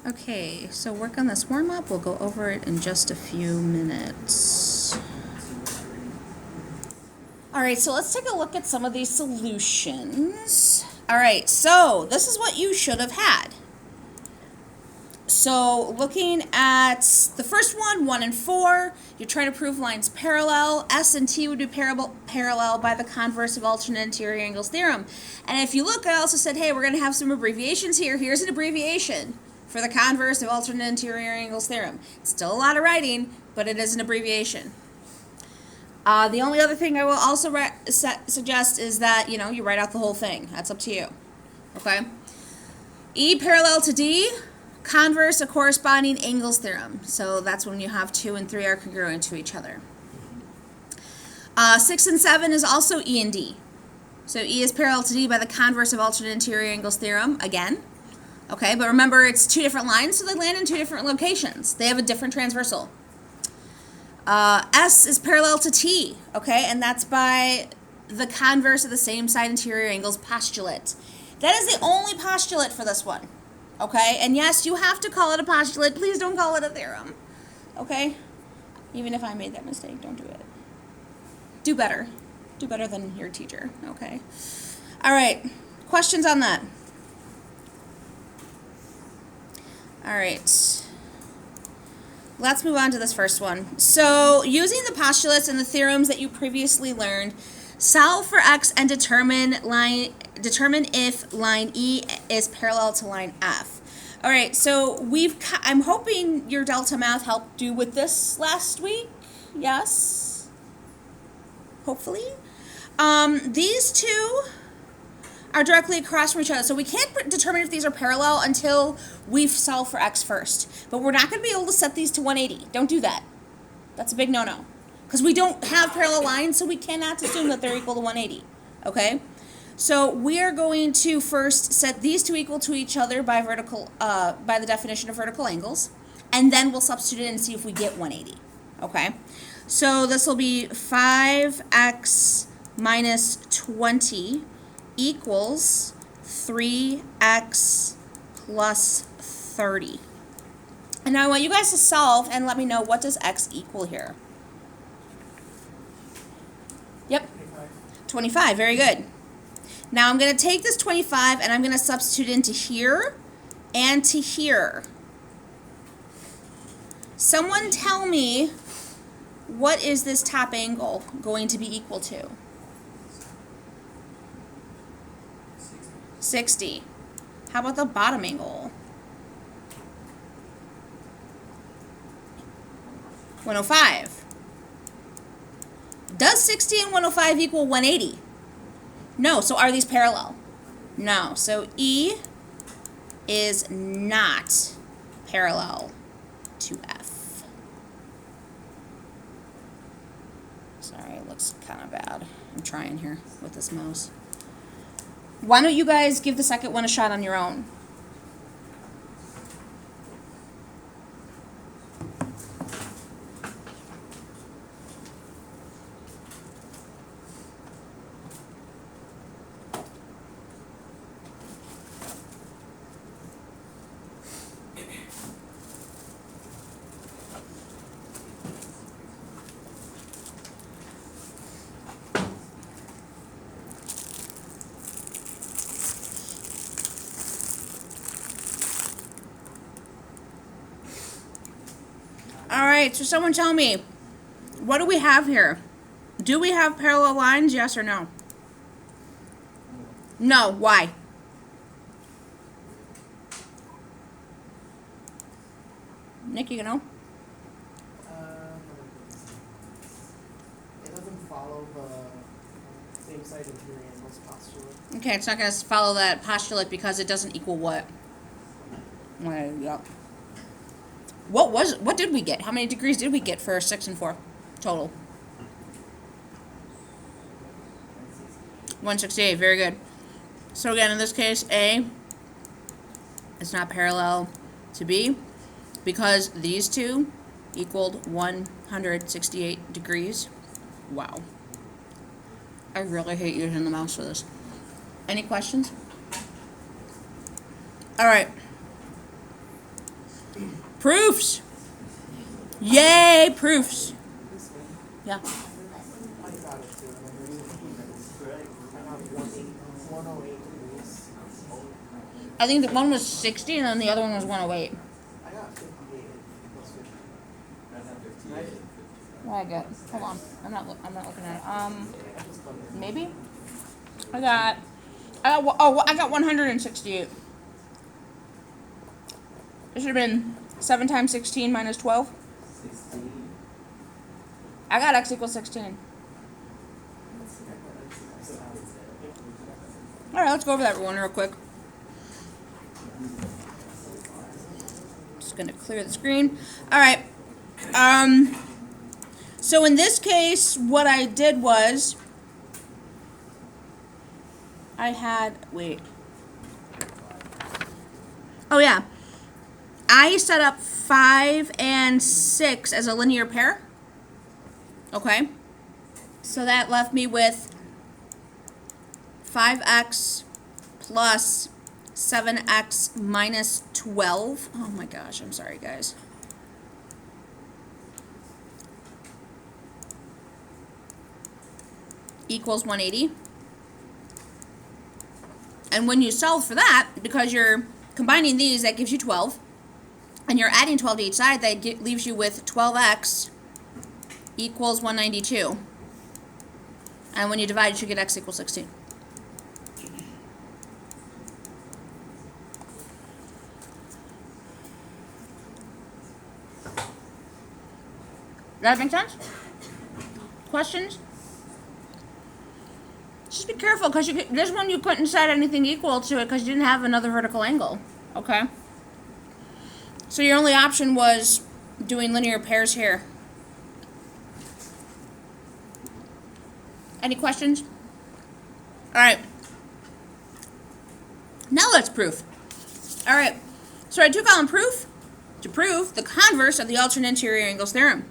Okay, so work on this warm-up. We'll go over it in just a few minutes. All right, so let's take a look at some of these solutions. All right, so this is what you should have had. So looking at the first one, 1 and 4, you're trying to prove lines parallel. S and T would be parallel by the converse of alternate interior angles theorem. And if you look, I also said, hey, we're going to have some abbreviations here. Here's an abbreviation for the converse of alternate interior angles theorem. It's still a lot of writing, but it is an abbreviation. The only other thing I will also suggest is that, you write out the whole thing. That's up to you. Okay? E parallel to D, converse of corresponding angles theorem. So that's when you have 2 and 3 are congruent to each other. 6 and 7 is also E and D. So E is parallel to D by the converse of alternate interior angles theorem, again. Okay, but remember it's 2 different lines, so they land in 2 different locations. They have a different transversal. S is parallel to T, okay, and that's by the converse of the same side interior angles postulate. That is the only postulate for this one, okay? And yes, you have to call it a postulate. Please don't call it a theorem, okay? Even if I made that mistake, don't do it. Do better. Do better than your teacher, okay? All right, questions on that? All right. Let's move on to this first one. So, using the postulates and the theorems that you previously learned, solve for x and determine if line E is parallel to line F. All right, so I'm hoping your Delta Math helped you with this last week. Yes? Hopefully. These two are directly across from each other. So we can't determine if these are parallel until we've solved for x first. But we're not going to be able to set these to 180. Don't do that. That's a big no-no. Because we don't have parallel lines, so we cannot assume that they're equal to 180. Okay? So we are going to first set these two equal to each other by the definition of vertical angles. And then we'll substitute it and see if we get 180. Okay? So this will be 5x minus 20 equals 3x plus 30. And now I want you guys to solve and let me know, what does x equal here? Yep, 25, very good. Now I'm going to take this 25 and I'm going to substitute into here and to here. Someone tell me, what is this top angle going to be equal to? 60. How about the bottom angle? 105. Does 60 and 105 equal 180? No. So are these parallel? No. So E is not parallel to F. Sorry, it looks kind of bad. I'm trying here with this mouse. Why don't you guys give the second one a shot on your own? All right, so someone tell me, what do we have here? Do we have parallel lines, yes or no? No, why? Nick, you know? It doesn't follow the same side interior angles postulate. Okay, it's not going to follow that postulate because it doesn't equal what? Yep. What did we get? How many degrees did we get for 6 and 4 total? 168, very good. So again, in this case, A is not parallel to B because these two equaled 168 degrees. Wow. I really hate using the mouse for this. Any questions? All right. Proofs. Yay, proofs. This one, Yeah. I got it too. I got 108 degrees. I think the one was 60 and then the other one was 108. I got 58 plus 50. What I get? Hold on. I'm not looking at it. I just done it. Maybe. I got 168. It should have been 7 times 16 minus 12. 16. I got x equals 16. All right, let's go over that one real quick. Just gonna clear the screen. All right. So in this case, what I did was Oh yeah. I set up 5 and 6 as a linear pair. Okay. So that left me with 5x plus 7x minus 12. Oh my gosh, I'm sorry, guys. Equals 180. And when you solve for that, because you're combining these, that gives you 12. And you're adding 12 to each side, that leaves you with 12x equals 192. And when you divide, you should get x equals 16. Does that make sense? Questions? Just be careful, because this one you couldn't set anything equal to it because you didn't have another vertical angle. Okay? So your only option was doing linear pairs here. Any questions? All right. Now let's prove. All right. So I took on proof to prove the converse of the alternate interior angles theorem.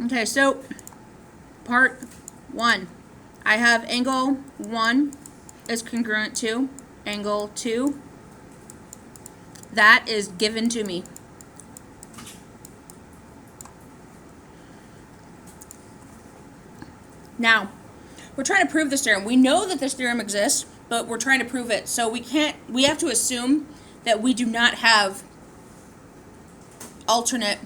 Okay, so part 1. I have angle 1 is congruent to angle 2. That is given to me. Now, we're trying to prove this theorem. We know that this theorem exists, but we're trying to prove it. So we have to assume that we do not have alternate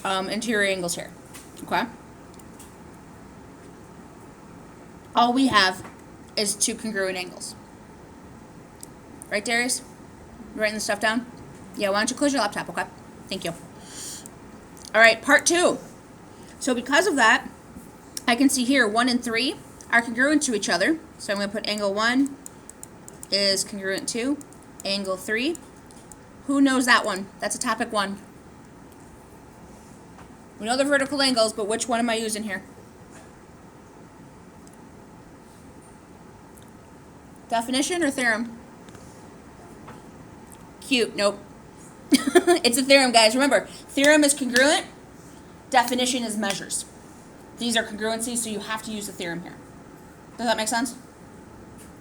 interior angles here. Okay? All we have is 2 congruent angles. Right, Darius? You writing this stuff down? Yeah, why don't you close your laptop, okay? Thank you. All right, part 2. So because of that, I can see here 1 and 3 are congruent to each other. So I'm going to put angle 1 is congruent to angle 3. Who knows that one? That's a topic 1. We know the vertical angles, but which one am I using here? Definition or theorem? Cute. Nope. It's a theorem, guys. Remember, theorem is congruent. Definition is measures. These are congruencies, so you have to use the theorem here. Does that make sense?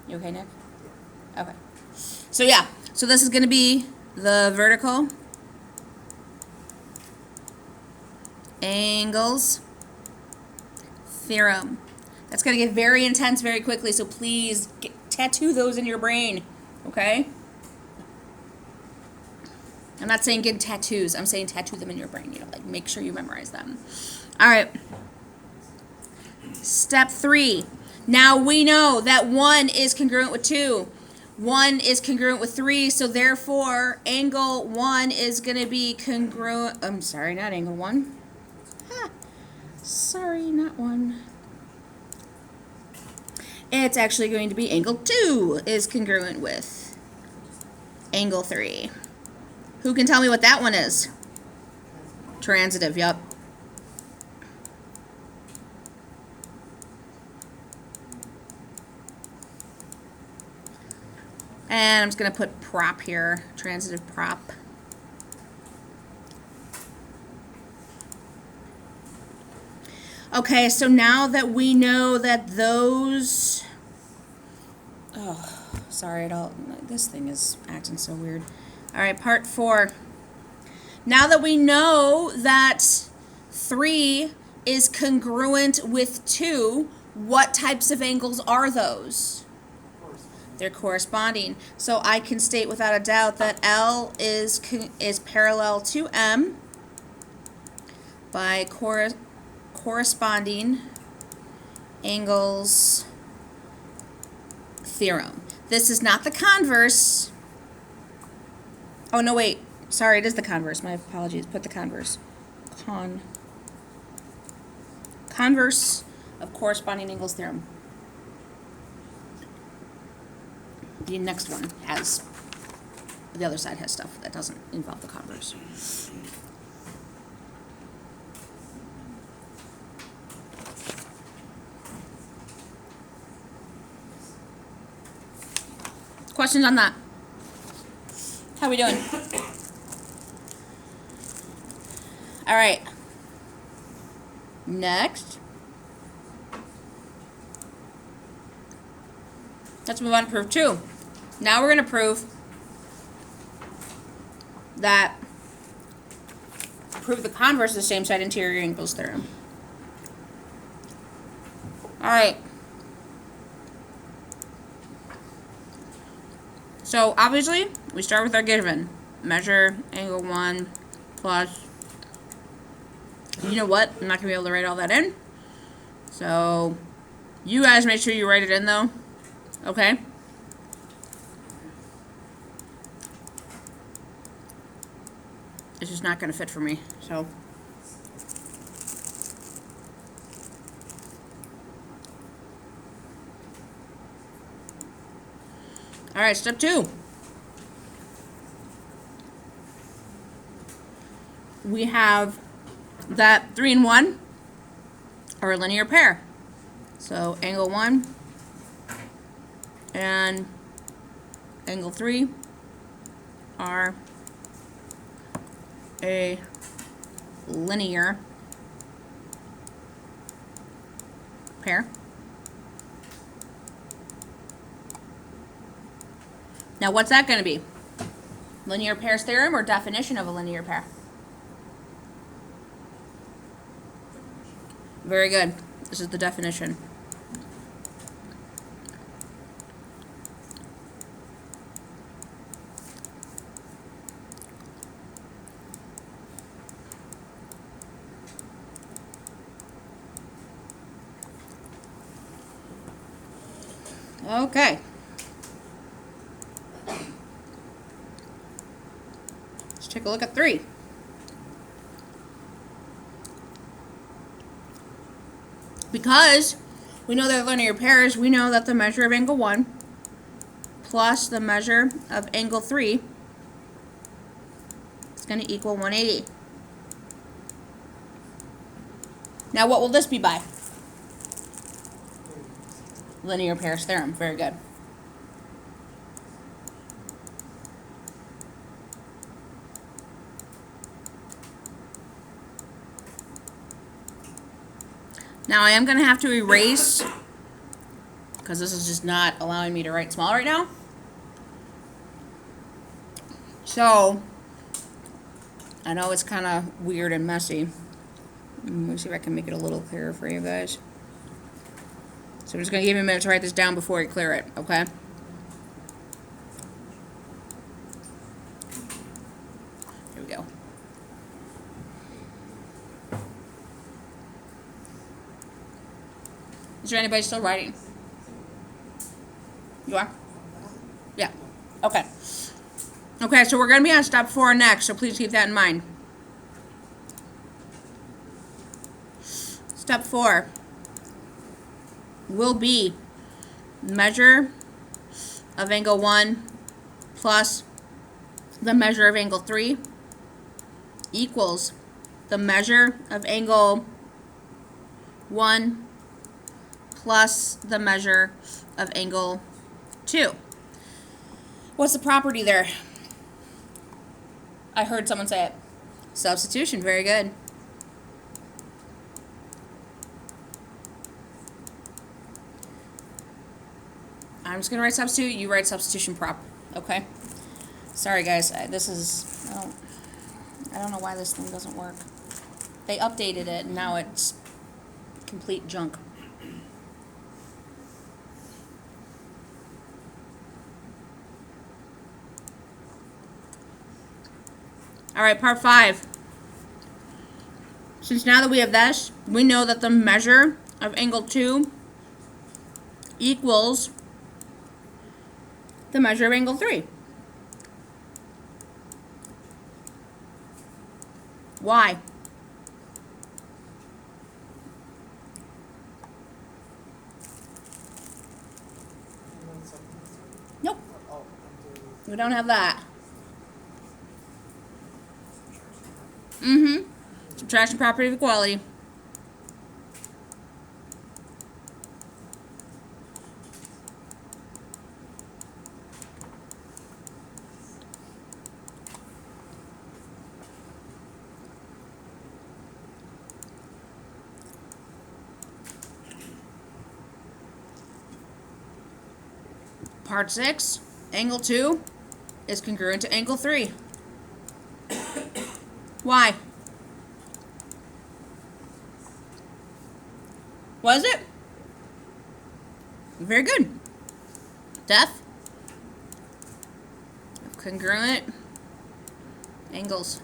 You okay, Nick? Okay. So yeah. So this is going to be the vertical angles theorem. That's going to get very intense very quickly, so please tattoo those in your brain, okay? I'm not saying get tattoos. I'm saying tattoo them in your brain. You know, like make sure you memorize them. All right. Step 3. Now we know that 1 is congruent with 2. 1 is congruent with 3, so therefore angle 1 is going to be congruent. I'm sorry, not angle 1. Sorry, not 1. It's actually going to be angle 2 is congruent with angle 3. Who can tell me what that one is? Transitive, yep. And I'm just going to put prop here, transitive prop. Okay, so now that we know that those... Oh, sorry, this thing is acting so weird. All right, part 4. Now that we know that 3 is congruent with 2, what types of angles are those? They're corresponding. So I can state without a doubt that L is parallel to M by corresponding angles theorem. This is not the converse. Oh, no, wait. Sorry, it is the converse. My apologies. Put the converse. Converse of corresponding angles theorem. The next one has, the other side has stuff that doesn't involve the converse. Questions on that? How we doing? All right. Next. Let's move on to proof 2. Now we're going to prove the converse of the same side interior angles theorem. All right. So obviously, we start with our given. Measure angle 1 plus, you know what? I'm not going to be able to write all that in. So you guys make sure you write it in though. Okay? It's just not going to fit for me. So all right, step 2. We have that 3 and 1 are a linear pair. So angle 1 and angle 3 are a linear pair. Now what's that going to be? Linear pairs theorem or definition of a linear pair? Very good. This is the definition. Okay. Let's take a look at 3. Because we know they're linear pairs, we know that the measure of angle 1 plus the measure of angle 3 is going to equal 180. Now what will this be by? Linear pairs theorem. Very good. Now I am going to have to erase, because this is just not allowing me to write small right now. So, I know it's kind of weird and messy. Let me see if I can make it a little clearer for you guys. So I'm just going to give you a minute to write this down before you clear it, okay? Here we go. Is there anybody still writing? You are? Yeah. Okay. Okay, so we're going to be on step 4 next, so please keep that in mind. Step 4 will be measure of angle 1 plus the measure of angle 3 equals the measure of angle 1 plus the measure of angle 2. What's the property there? I heard someone say it. Substitution. Very good. I'm just going to write substitute. You write substitution prop. Okay? Sorry guys, I don't know why this thing doesn't work. They updated it and now it's complete junk. Alright, part 5. Since now that we have this, we know that the measure of angle 2 equals the measure of angle 3. Why? Nope. We don't have that. Subtraction property of equality. Part 6, angle 2 is congruent to angle 3. Why? Was it? Very good. Depth of congruent angles.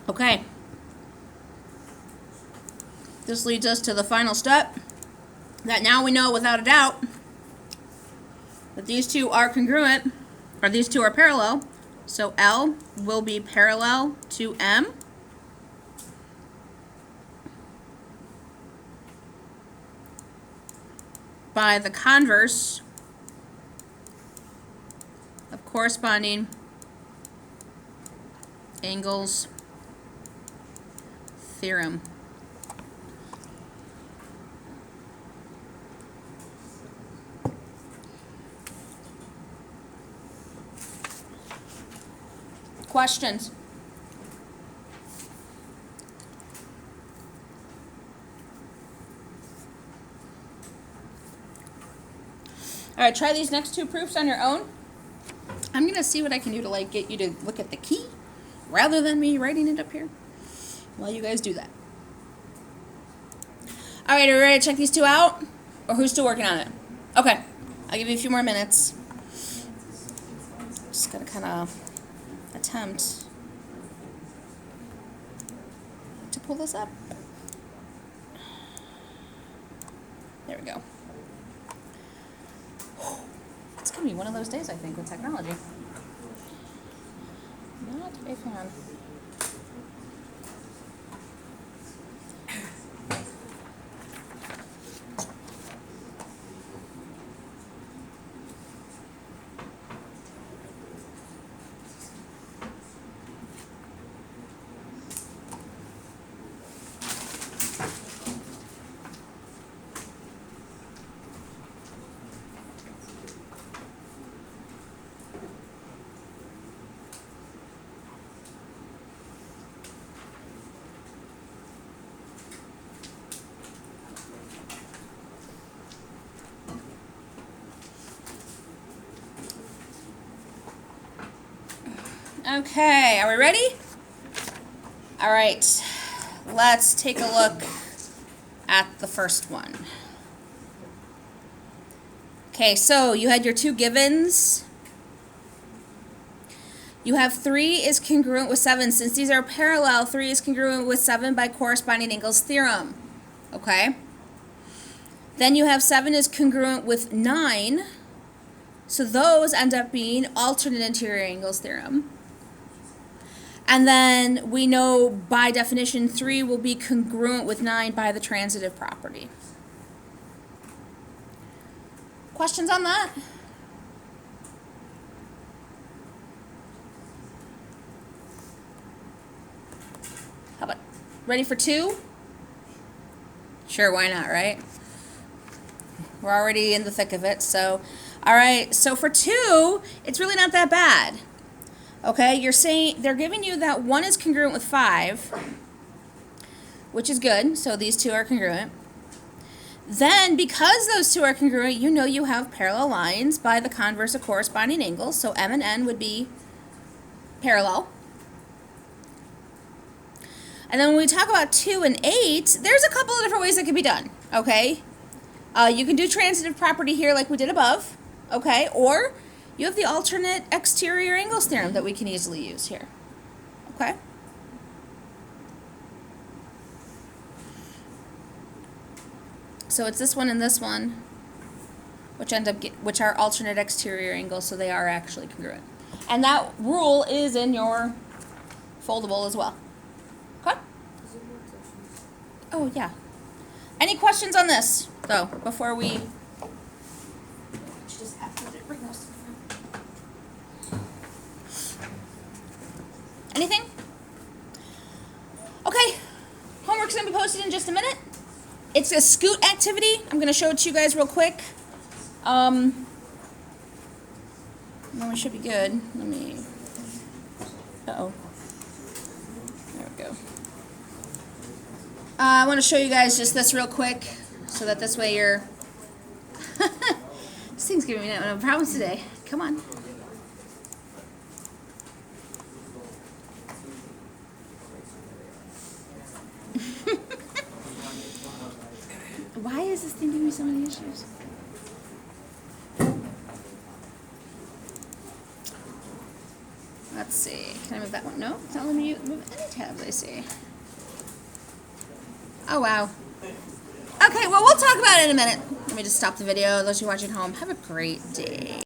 Okay. This leads us to the final step, that now we know without a doubt that these two are congruent, or these two are parallel. So L will be parallel to M. By the converse of corresponding angles theorem. Questions? All right, try these next two proofs on your own. I'm gonna see what I can do to like get you to look at the key rather than me writing it up here while you guys do that. All right, are you ready to check these two out? Or who's still working on it? Okay, I'll give you a few more minutes. Just gotta kind of attempt to pull this up. There we go. It's gonna be one of those days, I think, with technology. Not a fan. Okay, are we ready? All right, let's take a look at the first one. Okay, so you had your two givens. You have 3 is congruent with 7. Since these are parallel, 3 is congruent with 7 by corresponding angles theorem. Okay? Then you have 7 is congruent with 9. So those end up being alternate interior angles theorem. And then we know by definition 3 will be congruent with 9 by the transitive property. Questions on that? How about, ready for 2? Sure, why not, right? We're already in the thick of it, so. All right, so for 2, it's really not that bad. Okay, you're saying, they're giving you that 1 is congruent with 5, which is good, so these two are congruent. Then, because those two are congruent, you know you have parallel lines by the converse of corresponding angles. So M and N would be parallel. And then when we talk about 2 and 8, there's a couple of different ways that can be done, okay? You can do transitive property here like we did above, okay? Or you have the alternate exterior angles theorem that we can easily use here, okay? So it's this one and this one, which are alternate exterior angles, so they are actually congruent. And that rule is in your foldable as well. Okay? Oh, yeah. Any questions on this, though, before we... Just have to bring those to the front. Anything? Okay. Homework's going to be posted in just a minute. It's a scoot activity. I'm going to show it to you guys real quick. No, it should be good. Let me... Uh-oh. There we go. I want to show you guys just this real quick, so that this way you're... This thing's giving me no problems today. Come on. Why is this thing giving me so many issues? Let's see. Can I move that one? No, it's not letting me move any tabs, I see. Oh, wow. Okay, well, we'll talk about it in a minute. Let me just stop the video. Those of you watching at home, have a great day.